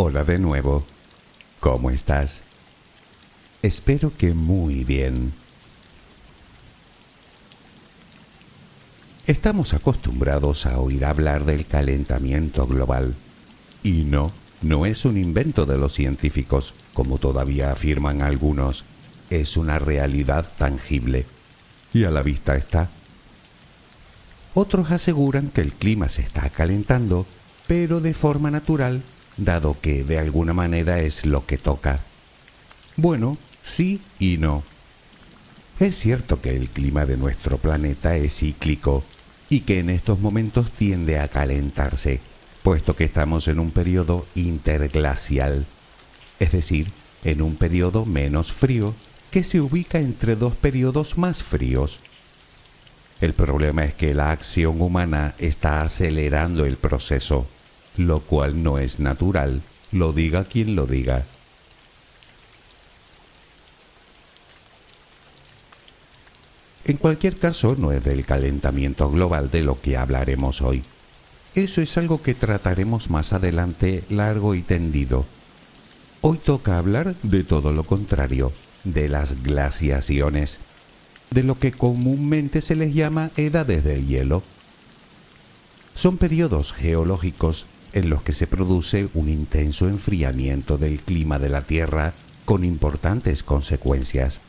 Hola de nuevo. ¿Cómo estás? Espero que muy bien. Estamos acostumbrados a oír hablar del calentamiento global. Y no es un invento de los científicos, como todavía afirman algunos. Es una realidad tangible. Y a la vista está. Otros aseguran que el clima se está calentando, pero de forma natural, dado que de alguna manera es lo que toca. Bueno, sí y no. Es cierto que el clima de nuestro planeta es cíclico y que en estos momentos tiende a calentarse, puesto que estamos en un periodo interglacial, es decir, en un periodo menos frío que se ubica entre dos periodos más fríos. El problema es que la acción humana está acelerando el proceso, lo cual no es natural, lo diga quien lo diga. En cualquier caso, no es del calentamiento global de lo que hablaremos hoy. Eso es algo que trataremos más adelante largo y tendido. Hoy toca hablar de todo lo contrario, de las glaciaciones, de lo que comúnmente se les llama edades del hielo. Son periodos geológicos en los que se produce un intenso enfriamiento del clima de la Tierra con importantes consecuencias.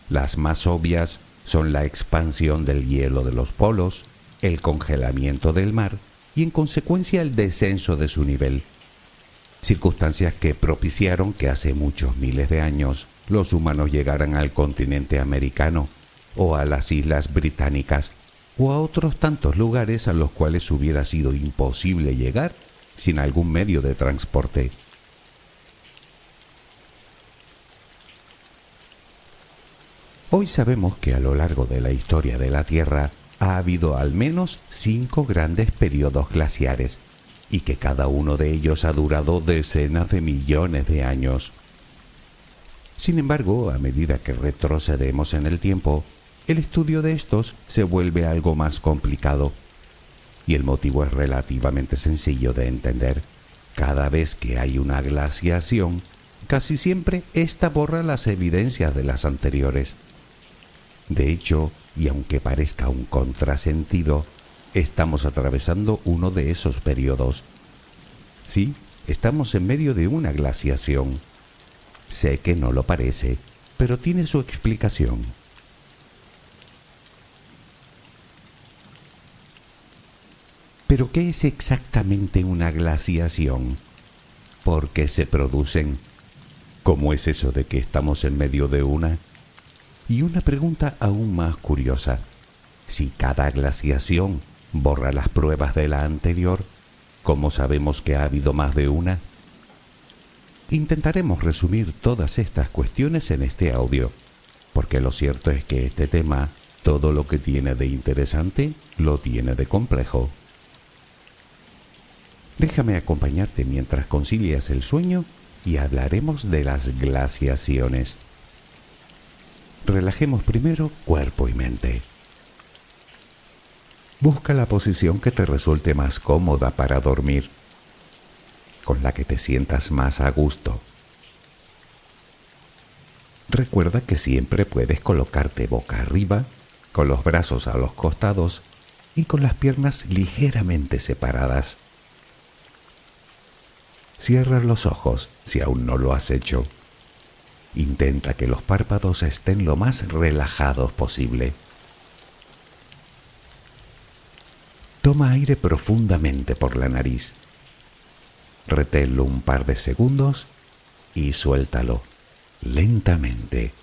Las más obvias son la expansión del hielo de los polos, el congelamiento del mar y en consecuencia el descenso de su nivel. Circunstancias que propiciaron que hace muchos miles de años los humanos llegaran al continente americano o a las islas británicas o a otros tantos lugares a los cuales hubiera sido imposible llegar sin algún medio de transporte. Hoy sabemos que a lo largo de la historia de la Tierra ha habido al menos 5 grandes periodos glaciares y que cada uno de ellos ha durado decenas de millones de años. Sin embargo, a medida que retrocedemos en el tiempo, el estudio de estos se vuelve algo más complicado. Y el motivo es relativamente sencillo de entender. Cada vez que hay una glaciación, casi siempre ésta borra las evidencias de las anteriores. De hecho, y aunque parezca un contrasentido, estamos atravesando uno de esos periodos. Sí, estamos en medio de una glaciación. Sé que no lo parece, pero tiene su explicación. ¿Pero qué es exactamente una glaciación? ¿Por qué se producen? ¿Cómo es eso de que estamos en medio de una? Y una pregunta aún más curiosa. Si cada glaciación borra las pruebas de la anterior, ¿cómo sabemos que ha habido más de una? Intentaremos resumir todas estas cuestiones en este audio, porque lo cierto es que este tema, todo lo que tiene de interesante, lo tiene de complejo. Déjame acompañarte mientras concilias el sueño y hablaremos de las glaciaciones. Relajemos primero cuerpo y mente. Busca la posición que te resulte más cómoda para dormir, con la que te sientas más a gusto. Recuerda que siempre puedes colocarte boca arriba, con los brazos a los costados y con las piernas ligeramente separadas. Cierra los ojos si aún no lo has hecho. Intenta que los párpados estén lo más relajados posible. Toma aire profundamente por la nariz. Reténlo un par de segundos y suéltalo lentamente.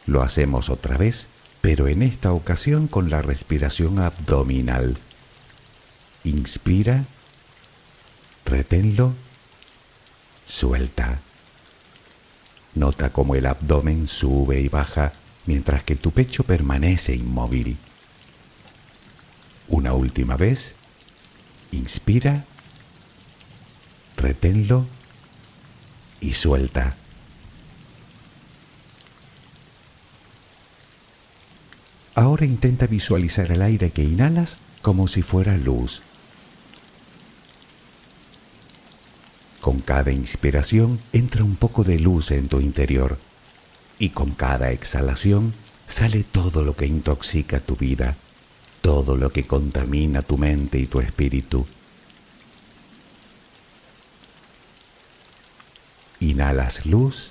Lo hacemos otra vez, pero en esta ocasión con la respiración abdominal. Inspira, reténlo, suelta. Nota cómo el abdomen sube y baja mientras que tu pecho permanece inmóvil. Una última vez. Inspira, reténlo y suelta. Ahora intenta visualizar el aire que inhalas como si fuera luz cada inspiración entra un poco de luz en tu interior y con cada exhalación sale todo lo que intoxica tu vida, todo lo que contamina tu mente y tu espíritu. Inhalas luz,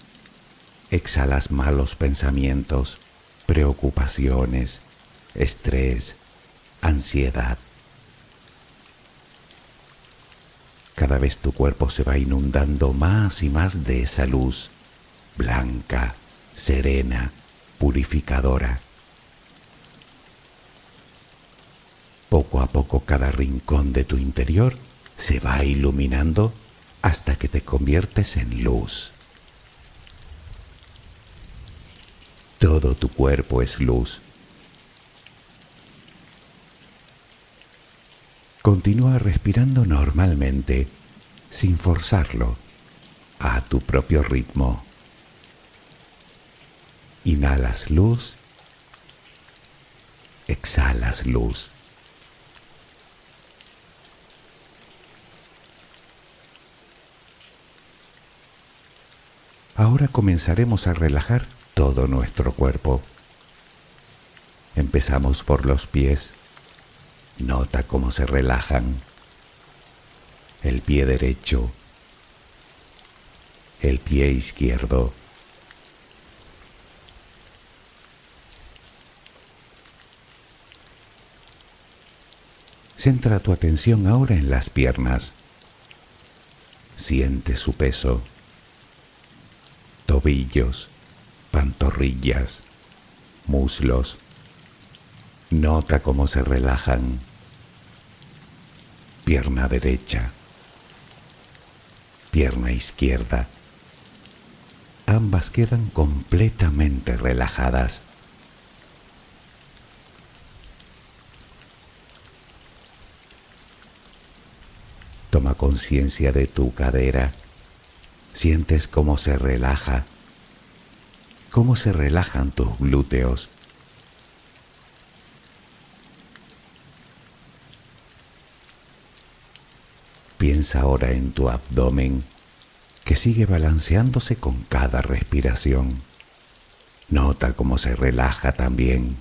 exhalas malos pensamientos, preocupaciones, estrés, ansiedad. Cada vez tu cuerpo se va inundando más y más de esa luz, blanca, serena, purificadora. Poco a poco cada rincón de tu interior se va iluminando hasta que te conviertes en luz. Todo tu cuerpo es luz. Continúa respirando normalmente, sin forzarlo, a tu propio ritmo. Inhalas luz, exhalas luz. Ahora comenzaremos a relajar todo nuestro cuerpo. Empezamos por los pies. Nota cómo se relajan. El pie derecho, el pie izquierdo. Centra tu atención ahora en las piernas. Siente su peso. Tobillos, pantorrillas, muslos. Nota cómo se relajan. Pierna derecha, pierna izquierda. Ambas quedan completamente relajadas. Toma conciencia de tu cadera. Sientes cómo se relaja, cómo se relajan tus glúteos. Piensa ahora en tu abdomen, que sigue balanceándose con cada respiración. Nota cómo se relaja también.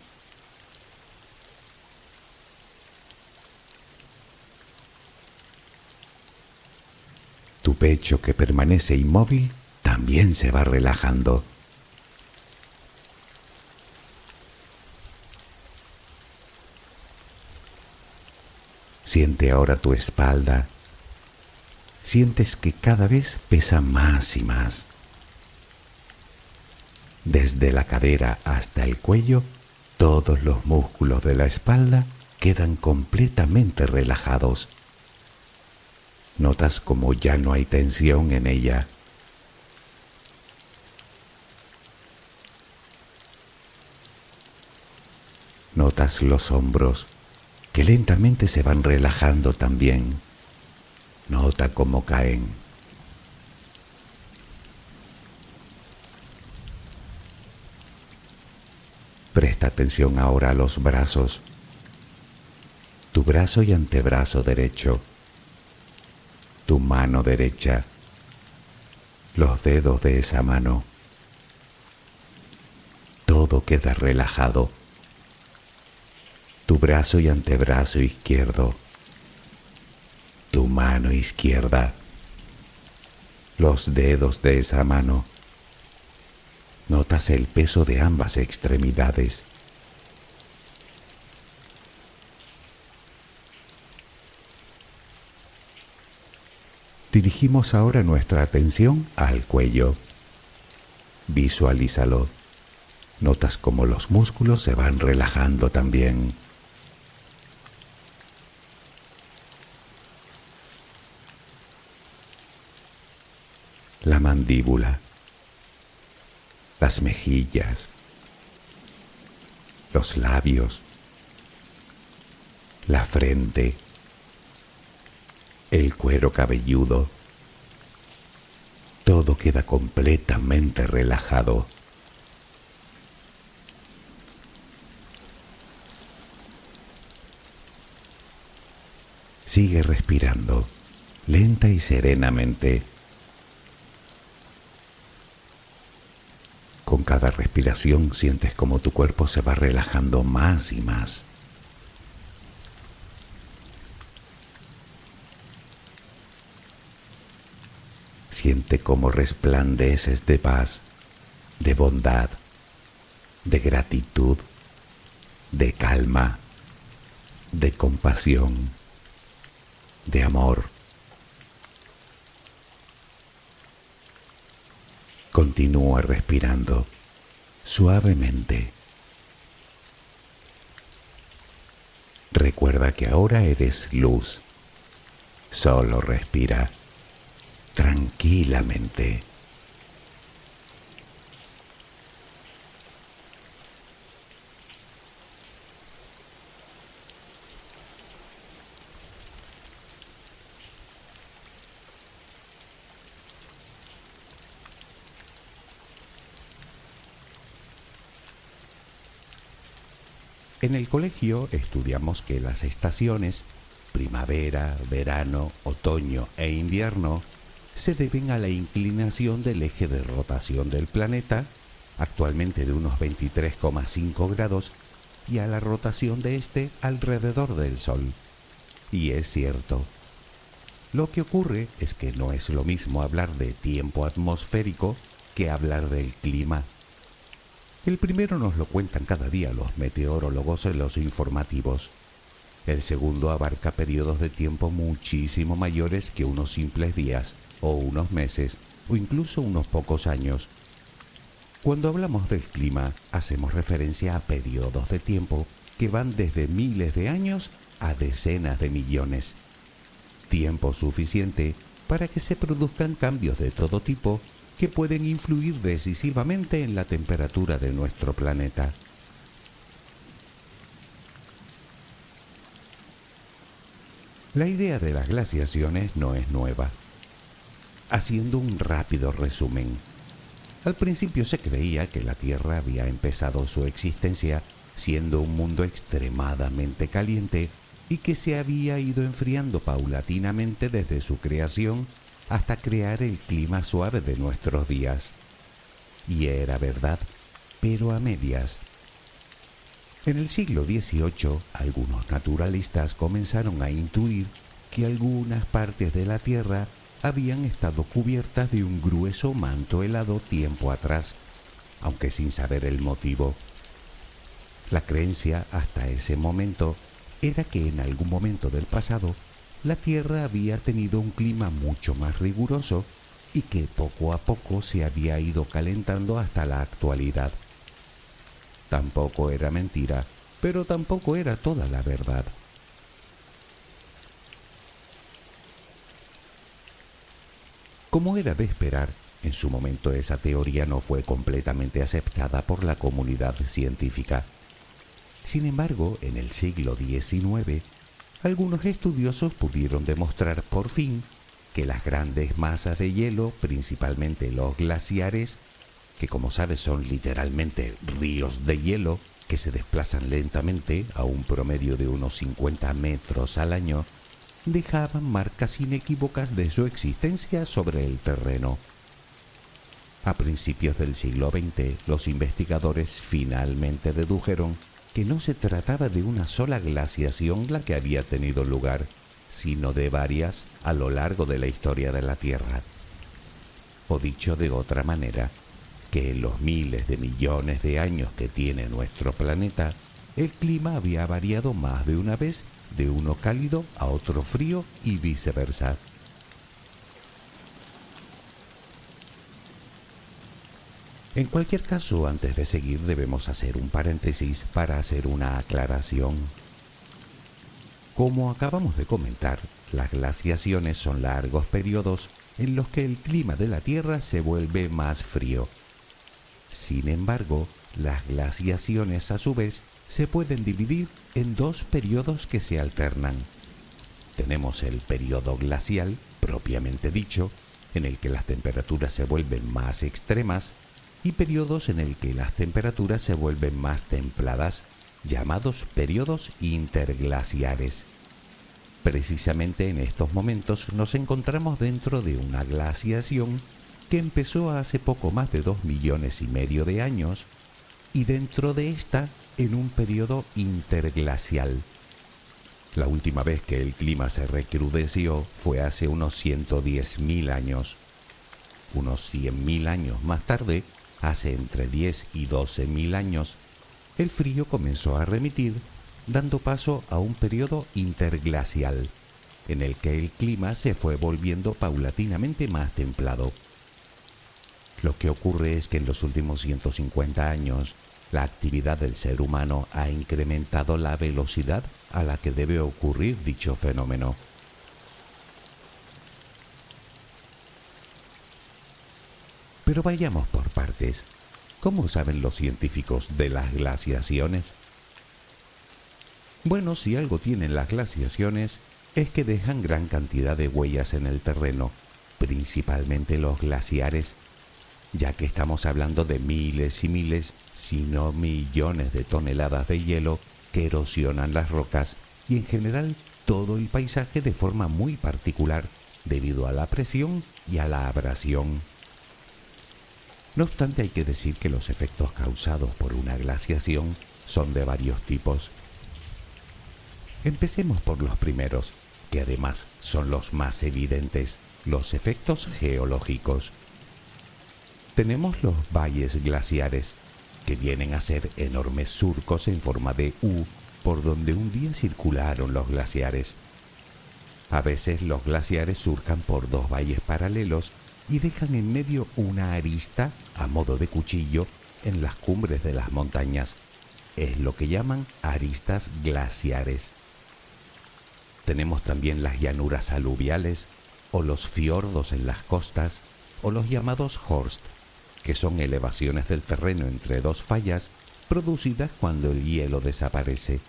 Tu pecho, que permanece inmóvil, también se va relajando. Siente ahora tu espalda. Sientes que cada vez pesa más y más. Desde la cadera hasta el cuello, todos los músculos de la espalda quedan completamente relajados. Notas como ya no hay tensión en ella. Notas los hombros, que lentamente se van relajando también. Nota cómo caen. Presta atención ahora a los brazos. Tu brazo y antebrazo derecho. Tu mano derecha. Los dedos de esa mano. Todo queda relajado. Tu brazo y antebrazo izquierdo. Tu mano izquierda. Los dedos de esa mano. Notas el peso de ambas extremidades. Dirigimos ahora nuestra atención al cuello. Visualízalo. Notas cómo los músculos se van relajando también. La mandíbula, las mejillas, los labios, la frente, el cuero cabelludo. Todo queda completamente relajado. Sigue respirando, lenta y serenamente. cada respiración sientes como tu cuerpo se va relajando más y más. Siente cómo resplandeces de paz, de bondad, de gratitud, de calma, de compasión, de amor. Continúa respirando suavemente. Recuerda que ahora eres luz. Solo respira tranquilamente. En el colegio estudiamos que las estaciones, primavera, verano, otoño e invierno, se deben a la inclinación del eje de rotación del planeta, actualmente de unos 23,5 grados, y a la rotación de este alrededor del Sol. Y es cierto. Lo que ocurre es que no es lo mismo hablar de tiempo atmosférico que hablar del clima. El primero nos lo cuentan cada día los meteorólogos en los informativos. El segundo abarca periodos de tiempo muchísimo mayores que unos simples días, o unos meses, o incluso unos pocos años. Cuando hablamos del clima, hacemos referencia a periodos de tiempo que van desde miles de años a decenas de millones. Tiempo suficiente para que se produzcan cambios de todo tipo que pueden influir decisivamente en la temperatura de nuestro planeta. La idea de las glaciaciones no es nueva. Haciendo un rápido resumen, al principio se creía que la Tierra había empezado su existencia siendo un mundo extremadamente caliente y que se había ido enfriando paulatinamente desde su creación hasta crear el clima suave de nuestros días. Y era verdad, pero a medias. En el siglo XVIII, algunos naturalistas comenzaron a intuir que algunas partes de la Tierra habían estado cubiertas de un grueso manto helado tiempo atrás, aunque sin saber el motivo. La creencia hasta ese momento era que en algún momento del pasado la Tierra había tenido un clima mucho más riguroso y que poco a poco se había ido calentando hasta la actualidad. Tampoco era mentira, pero tampoco era toda la verdad. Como era de esperar, en su momento esa teoría no fue completamente aceptada por la comunidad científica. Sin embargo, en el siglo XIX, algunos estudiosos pudieron demostrar por fin que las grandes masas de hielo, principalmente los glaciares, que como sabes son literalmente ríos de hielo que se desplazan lentamente a un promedio de unos 50 metros al año, dejaban marcas inequívocas de su existencia sobre el terreno. A principios del siglo XX, los investigadores finalmente dedujeron que no se trataba de una sola glaciación la que había tenido lugar, sino de varias a lo largo de la historia de la Tierra. O dicho de otra manera, que en los miles de millones de años que tiene nuestro planeta, el clima había variado más de una vez de uno cálido a otro frío y viceversa. En cualquier caso, antes de seguir debemos hacer un paréntesis para hacer una aclaración. Como acabamos de comentar, las glaciaciones son largos periodos en los que el clima de la Tierra se vuelve más frío. Sin embargo, las glaciaciones a su vez se pueden dividir en dos periodos que se alternan. Tenemos el periodo glacial, propiamente dicho, en el que las temperaturas se vuelven más extremas, y periodos en el que las temperaturas se vuelven más templadas, llamados periodos interglaciares. Precisamente en estos momentos nos encontramos dentro de una glaciación que empezó hace poco más de 2,5 millones de años, y dentro de esta en un periodo interglacial. La última vez que el clima se recrudeció fue hace unos 110.000 años. Unos 100.000 años más tarde, hace entre 10 y 12.000 años, el frío comenzó a remitir, dando paso a un periodo interglacial, en el que el clima se fue volviendo paulatinamente más templado. Lo que ocurre es que en los últimos 150 años, la actividad del ser humano ha incrementado la velocidad a la que debe ocurrir dicho fenómeno. Pero vayamos por partes. ¿Cómo saben los científicos de las glaciaciones? Bueno, si algo tienen las glaciaciones es que dejan gran cantidad de huellas en el terreno, principalmente los glaciares, ya que estamos hablando de miles y miles, si no millones de toneladas de hielo que erosionan las rocas y en general todo el paisaje de forma muy particular debido a la presión y a la abrasión. No obstante, hay que decir que los efectos causados por una glaciación son de varios tipos. Empecemos por los primeros, que además son los más evidentes, los efectos geológicos. Tenemos los valles glaciares, que vienen a ser enormes surcos en forma de U por donde un día circularon los glaciares. A veces los glaciares surcan por dos valles paralelos y dejan en medio una arista a modo de cuchillo en las cumbres de las montañas. Es lo que llaman aristas glaciares. Tenemos también las llanuras aluviales o los fiordos en las costas o los llamados horst, que son elevaciones del terreno entre dos fallas producidas cuando el hielo desaparece.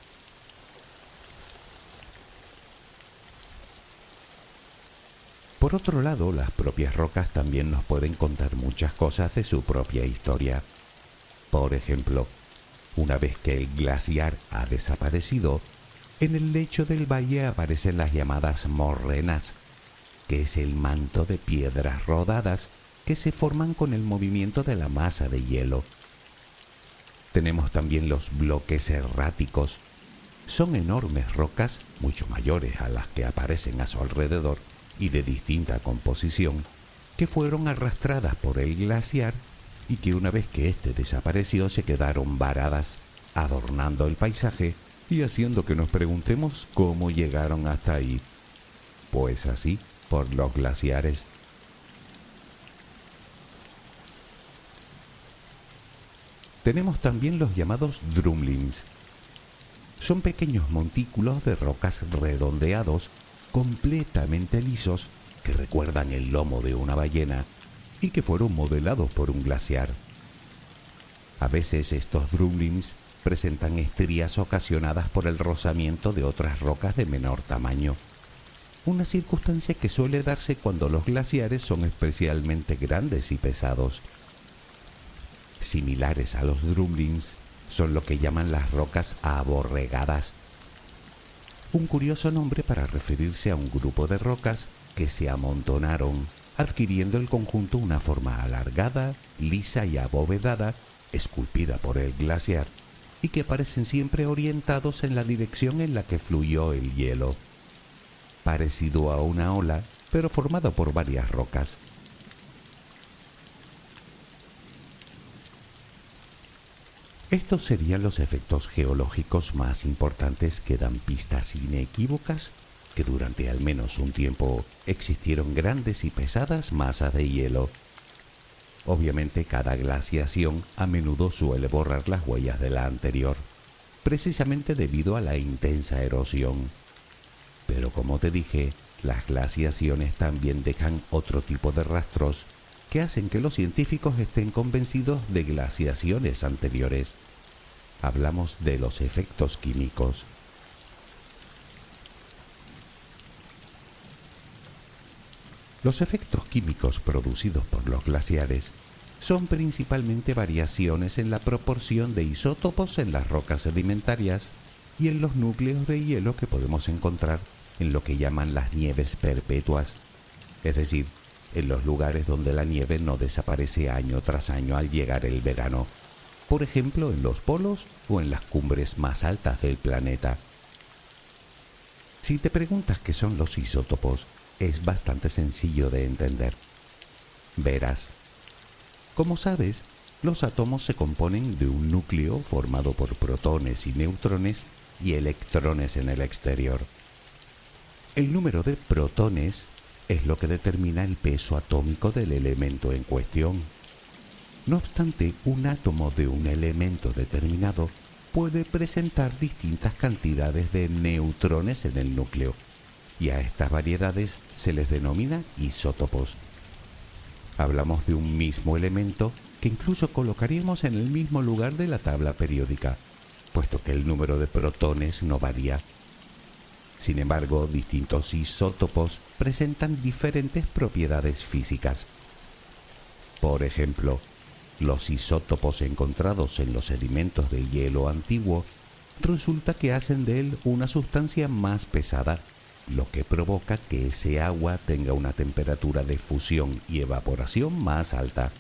Por otro lado, las propias rocas también nos pueden contar muchas cosas de su propia historia. Por ejemplo, una vez que el glaciar ha desaparecido, en el lecho del valle aparecen las llamadas morrenas, que es el manto de piedras rodadas que se forman con el movimiento de la masa de hielo. Tenemos también los bloques erráticos. Son enormes rocas, mucho mayores a las que aparecen a su alrededor y de distinta composición, que fueron arrastradas por el glaciar y que una vez que éste desapareció se quedaron varadas, adornando el paisaje y haciendo que nos preguntemos cómo llegaron hasta ahí. Pues así, por los glaciares. Tenemos también los llamados drumlins. Son pequeños montículos de rocas redondeados, completamente lisos, que recuerdan el lomo de una ballena y que fueron modelados por un glaciar. A veces estos drumlins presentan estrías ocasionadas por el rozamiento de otras rocas de menor tamaño, una circunstancia que suele darse cuando los glaciares son especialmente grandes y pesados. Similares a los drumlins son lo que llaman las rocas aborregadas, un curioso nombre para referirse a un grupo de rocas que se amontonaron, adquiriendo el conjunto una forma alargada, lisa y abovedada, esculpida por el glaciar, y que parecen siempre orientados en la dirección en la que fluyó el hielo, parecido a una ola, pero formado por varias rocas. Estos serían los efectos geológicos más importantes que dan pistas inequívocas que durante al menos un tiempo existieron grandes y pesadas masas de hielo. Obviamente cada glaciación a menudo suele borrar las huellas de la anterior, precisamente debido a la intensa erosión. Pero como te dije, las glaciaciones también dejan otro tipo de rastros que hacen que los científicos estén convencidos de glaciaciones anteriores. Hablamos de los efectos químicos. Los efectos químicos producidos por los glaciares son principalmente variaciones en la proporción de isótopos en las rocas sedimentarias y en los núcleos de hielo que podemos encontrar en lo que llaman las nieves perpetuas, es decir, en los lugares donde la nieve no desaparece año tras año al llegar el verano, por ejemplo en los polos o en las cumbres más altas del planeta. Si te preguntas qué son los isótopos, es bastante sencillo de entender. Verás, como sabes, los átomos se componen de un núcleo formado por protones y neutrones y electrones en el exterior. El número de protones es lo que determina el peso atómico del elemento en cuestión. No obstante, un átomo de un elemento determinado puede presentar distintas cantidades de neutrones en el núcleo, y a estas variedades se les denomina isótopos. Hablamos de un mismo elemento que incluso colocaríamos en el mismo lugar de la tabla periódica, puesto que el número de protones no varía. Sin embargo, distintos isótopos presentan diferentes propiedades físicas. Por ejemplo, los isótopos encontrados en los sedimentos de hielo antiguo resulta que hacen de él una sustancia más pesada, lo que provoca que ese agua tenga una temperatura de fusión y evaporación más alta.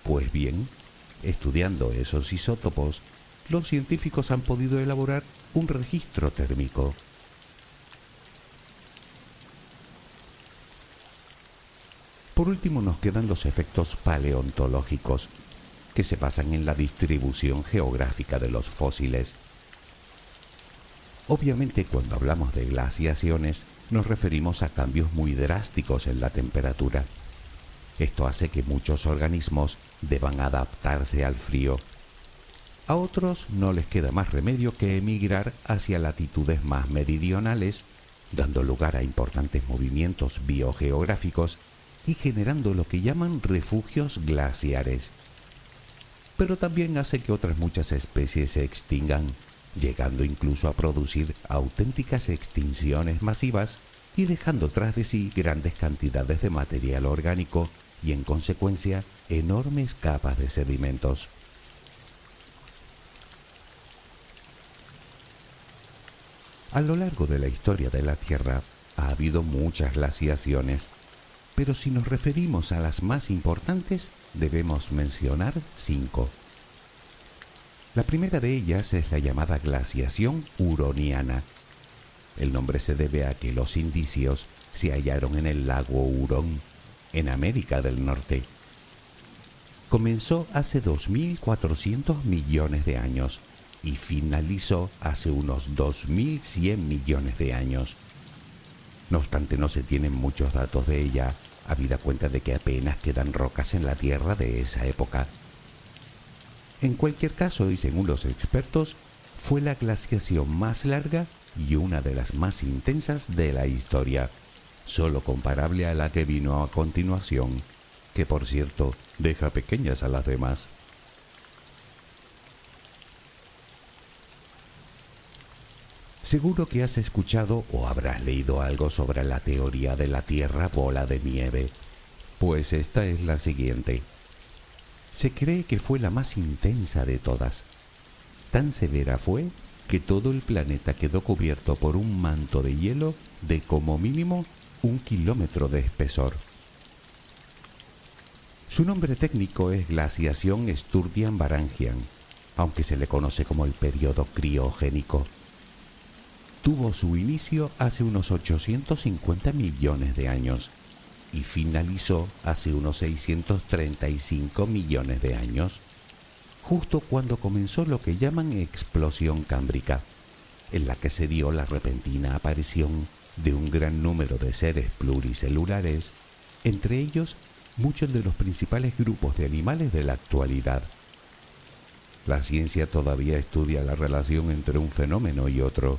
Pues bien, estudiando esos isótopos, los científicos han podido elaborar un registro térmico. Por último nos quedan los efectos paleontológicos, que se basan en la distribución geográfica de los fósiles. Obviamente, cuando hablamos de glaciaciones, nos referimos a cambios muy drásticos en la temperatura. Esto hace que muchos organismos deban adaptarse al frío. A otros no les queda más remedio que emigrar hacia latitudes más meridionales, dando lugar a importantes movimientos biogeográficos y generando lo que llaman refugios glaciares. Pero también hace que otras muchas especies se extingan, llegando incluso a producir auténticas extinciones masivas y dejando tras de sí grandes cantidades de material orgánico y, en consecuencia, enormes capas de sedimentos. A lo largo de la historia de la Tierra ha habido muchas glaciaciones, pero si nos referimos a las más importantes, debemos mencionar 5. La primera de ellas es la llamada glaciación huroniana. El nombre se debe a que los indicios se hallaron en el lago Hurón, en América del Norte. Comenzó hace 2.400 millones de años y finalizó hace unos 2.100 millones de años. No obstante, no se tienen muchos datos de ella, habida cuenta de que apenas quedan rocas en la Tierra de esa época. En cualquier caso, y según los expertos, fue la glaciación más larga y una de las más intensas de la historia, solo comparable a la que vino a continuación, que por cierto deja pequeñas a las demás. Seguro que has escuchado o habrás leído algo sobre la teoría de la Tierra bola de nieve. Pues esta es la siguiente. Se cree que fue la más intensa de todas. Tan severa fue que todo el planeta quedó cubierto por un manto de hielo de como mínimo 1 kilómetro de espesor. Su nombre técnico es glaciación Sturdian-Varangian, aunque se le conoce como el período criogénico. Tuvo su inicio hace unos 850 millones de años y finalizó hace unos 635 millones de años, justo cuando comenzó lo que llaman explosión cámbrica, en la que se dio la repentina aparición de un gran número de seres pluricelulares, entre ellos muchos de los principales grupos de animales de la actualidad. La ciencia todavía estudia la relación entre un fenómeno y otro.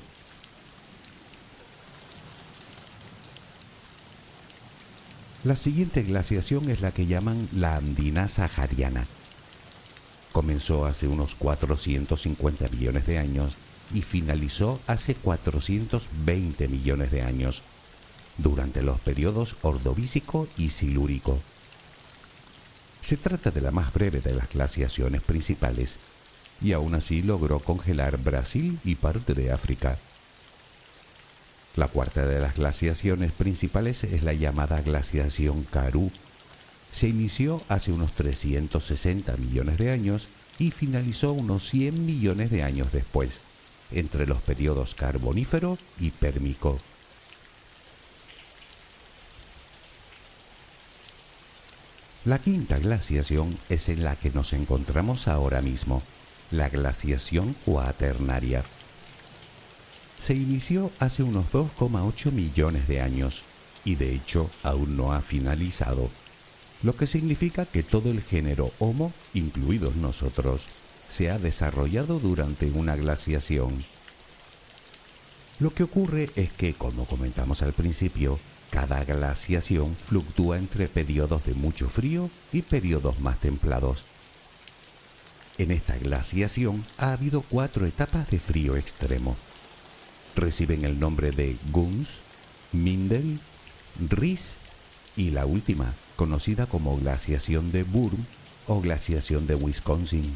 La siguiente glaciación es la que llaman la andina sahariana. Comenzó hace unos 450 millones de años y finalizó hace 420 millones de años, durante los periodos Ordovícico y Silúrico. Se trata de la más breve de las glaciaciones principales y aún así logró congelar Brasil y parte de África. La cuarta de las glaciaciones principales es la llamada glaciación Karoo. Se inició hace unos 360 millones de años y finalizó unos 100 millones de años después, entre los periodos Carbonífero y Pérmico. La quinta glaciación es en la que nos encontramos ahora mismo, la glaciación cuaternaria. Se inició hace unos 2,8 millones de años y de hecho aún no ha finalizado, lo que significa que todo el género Homo, incluidos nosotros, se ha desarrollado durante una glaciación. Lo que ocurre es que, como comentamos al principio, cada glaciación fluctúa entre periodos de mucho frío y periodos más templados. En esta glaciación ha habido 4 etapas de frío extremo. Reciben el nombre de Gunz, Mindel, Riss y la última, conocida como glaciación de Burn o glaciación de Wisconsin,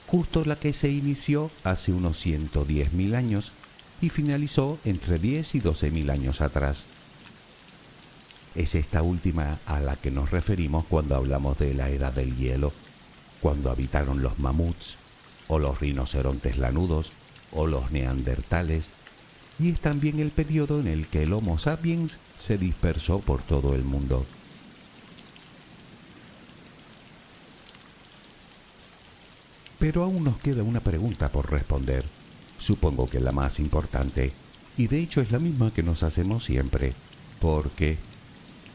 justo la que se inició hace unos 110.000 años y finalizó entre 10 y 12.000 años atrás. Es esta última a la que nos referimos cuando hablamos de la edad del hielo, cuando habitaron los mamuts, o los rinocerontes lanudos, o los neandertales, y es también el periodo en el que el Homo sapiens se dispersó por todo el mundo. Pero aún nos queda una pregunta por responder, supongo que la más importante, y de hecho es la misma que nos hacemos siempre. ¿Por qué?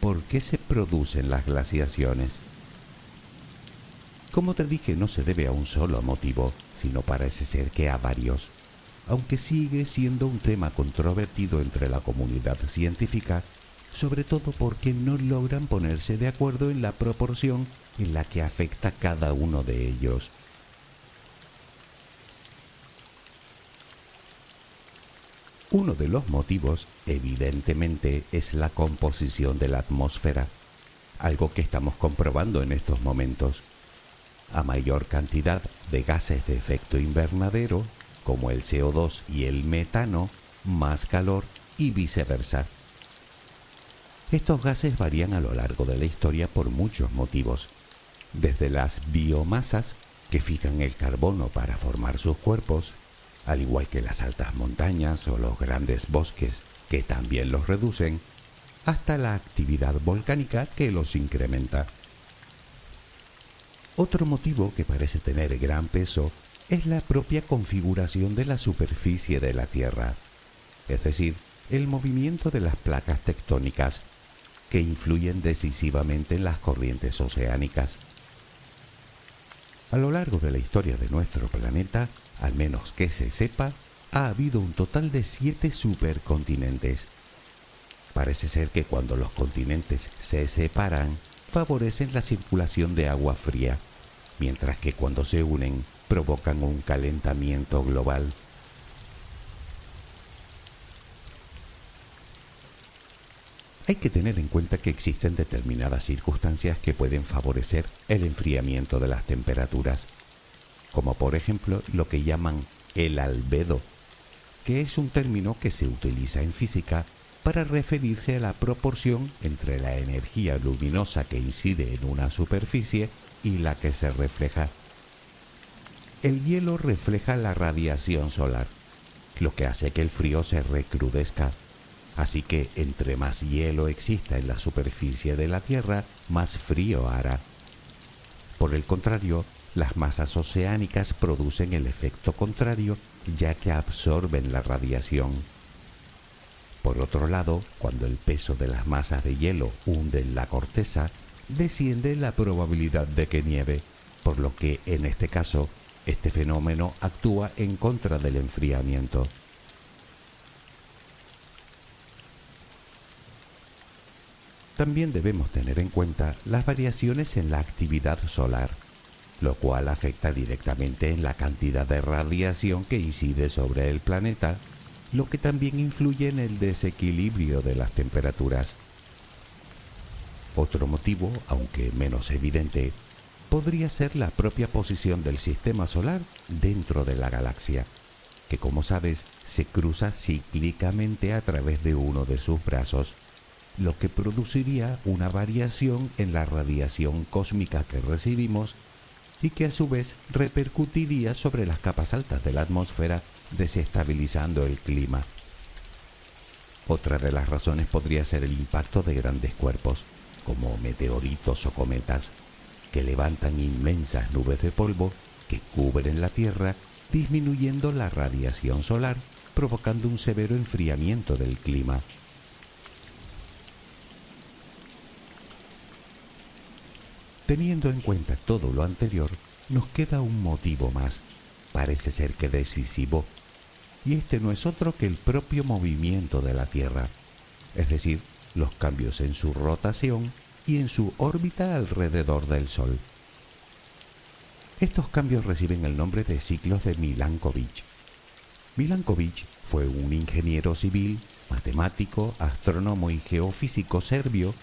¿Por qué se producen las glaciaciones? Como te dije, no se debe a un solo motivo, sino parece ser que a varios, aunque sigue siendo un tema controvertido entre la comunidad científica, sobre todo porque no logran ponerse de acuerdo en la proporción en la que afecta cada uno de ellos. Uno de los motivos, evidentemente, es la composición de la atmósfera, algo que estamos comprobando en estos momentos. A mayor cantidad de gases de efecto invernadero, como el CO2 y el metano, más calor y viceversa. Estos gases varían a lo largo de la historia por muchos motivos, desde las biomasas que fijan el carbono para formar sus cuerpos, al igual que las altas montañas o los grandes bosques que también los reducen, hasta la actividad volcánica que los incrementa. Otro motivo que parece tener gran peso es la propia configuración de la superficie de la Tierra, es decir, el movimiento de las placas tectónicas que influyen decisivamente en las corrientes oceánicas. A lo largo de la historia de nuestro planeta, al menos que se sepa, ha habido un total de 7 supercontinentes. Parece ser que cuando los continentes se separan, favorecen la circulación de agua fría, mientras que cuando se unen, provocan un calentamiento global. Hay que tener en cuenta que existen determinadas circunstancias que pueden favorecer el enfriamiento de las temperaturas, como por ejemplo lo que llaman el albedo, que es un término que se utiliza en física para referirse a la proporción entre la energía luminosa que incide en una superficie y la que se refleja. El hielo refleja la radiación solar, lo que hace que el frío se recrudezca. Así que entre más hielo exista en la superficie de la Tierra, más frío hará. Por el contrario, las masas oceánicas producen el efecto contrario, ya que absorben la radiación. Por otro lado, cuando el peso de las masas de hielo hunde en la corteza, desciende la probabilidad de que nieve, por lo que en este caso, este fenómeno actúa en contra del enfriamiento. También debemos tener en cuenta las variaciones en la actividad solar, lo cual afecta directamente en la cantidad de radiación que incide sobre el planeta, lo que también influye en el desequilibrio de las temperaturas. Otro motivo, aunque menos evidente, podría ser la propia posición del sistema solar dentro de la galaxia. que como sabes se cruza cíclicamente a través de uno de sus brazos, lo que produciría una variación en la radiación cósmica que recibimos y que a su vez repercutiría sobre las capas altas de la atmósfera, desestabilizando el clima. Otra de las razones podría ser el impacto de grandes cuerpos, como meteoritos o cometas, que levantan inmensas nubes de polvo que cubren la Tierra, disminuyendo la radiación solar, provocando un severo enfriamiento del clima. Teniendo en cuenta todo lo anterior, nos queda un motivo más, parece ser que decisivo, y este no es otro que el propio movimiento de la Tierra, es decir, los cambios en su rotación y en su órbita alrededor del Sol. Estos cambios reciben el nombre de ciclos de Milankovitch. Milankovitch fue un ingeniero civil, matemático, astrónomo y geofísico serbio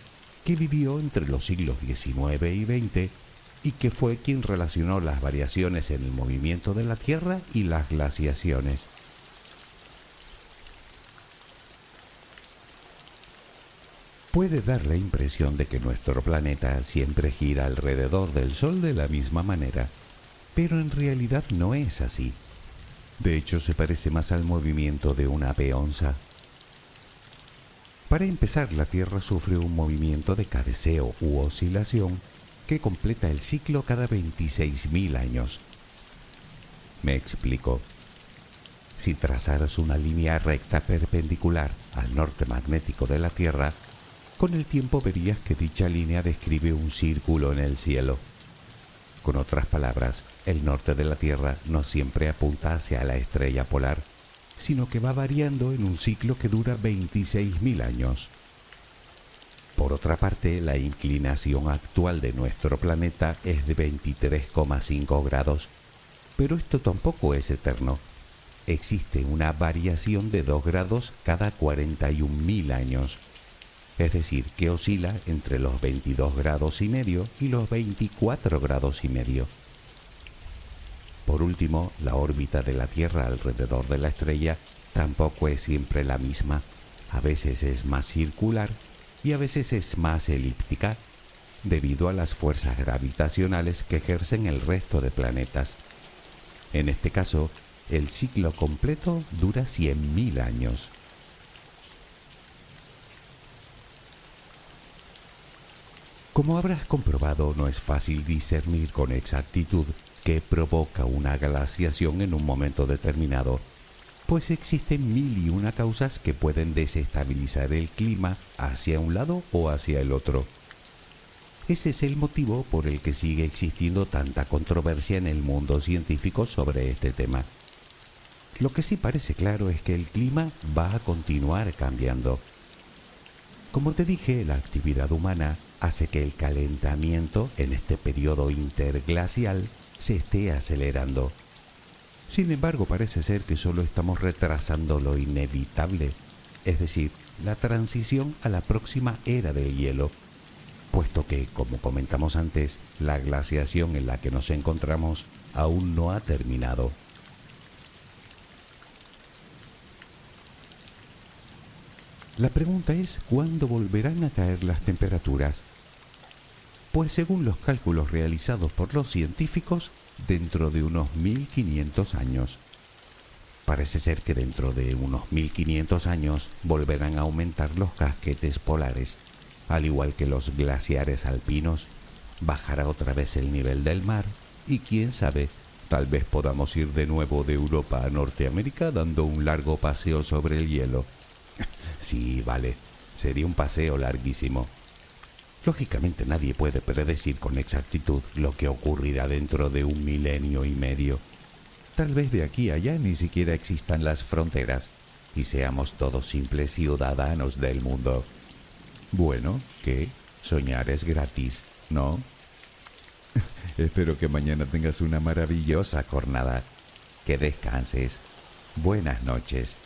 que vivió entre los siglos XIX y XX y que fue quien relacionó las variaciones en el movimiento de la Tierra y las glaciaciones. Puede dar la impresión de que nuestro planeta siempre gira alrededor del Sol de la misma manera, pero en realidad no es así. De hecho, se parece más al movimiento de una peonza. Para empezar, la Tierra sufre un movimiento de cabeceo u oscilación que completa el ciclo cada 26.000 años. Me explico. Si trazaras una línea recta perpendicular al norte magnético de la Tierra, con el tiempo verías que dicha línea describe un círculo en el cielo. Con otras palabras, el norte de la Tierra no siempre apunta hacia la estrella polar, sino que va variando en un ciclo que dura 26.000 años. Por otra parte, la inclinación actual de nuestro planeta es de 23,5 grados, pero esto tampoco es eterno. Existe una variación de 2 grados cada 41.000 años. Es decir, que oscila entre los 22 grados y medio y los 24 grados y medio. Por último, la órbita de la Tierra alrededor de la estrella tampoco es siempre la misma. A veces es más circular y a veces es más elíptica, debido a las fuerzas gravitacionales que ejercen el resto de planetas. En este caso, el ciclo completo dura 100.000 años. Como habrás comprobado, no es fácil discernir con exactitud qué provoca una glaciación en un momento determinado, pues existen mil y una causas que pueden desestabilizar el clima hacia un lado o hacia el otro. Ese es el motivo por el que sigue existiendo tanta controversia en el mundo científico sobre este tema. Lo que sí parece claro es que el clima va a continuar cambiando. Como te dije, la actividad humana hace que el calentamiento en este periodo interglacial se esté acelerando. Sin embargo, parece ser que solo estamos retrasando lo inevitable, es decir, la transición a la próxima era del hielo, puesto que, como comentamos antes, la glaciación en la que nos encontramos aún no ha terminado. La pregunta es, ¿cuándo volverán a caer las temperaturas? Pues según los cálculos realizados por los científicos, dentro de unos 1500 años. Parece ser que dentro de unos 1500 años volverán a aumentar los casquetes polares, al igual que los glaciares alpinos, bajará otra vez el nivel del mar y quién sabe, tal vez podamos ir de nuevo de Europa a Norteamérica dando un largo paseo sobre el hielo. Sí, vale, sería un paseo larguísimo. Lógicamente nadie puede predecir con exactitud lo que ocurrirá dentro de 1,5 años. Tal vez de aquí a allá ni siquiera existan las fronteras y seamos todos simples ciudadanos del mundo. Bueno, ¿qué? Soñar es gratis, ¿no? Espero que mañana tengas una maravillosa jornada. Que descanses. Buenas noches.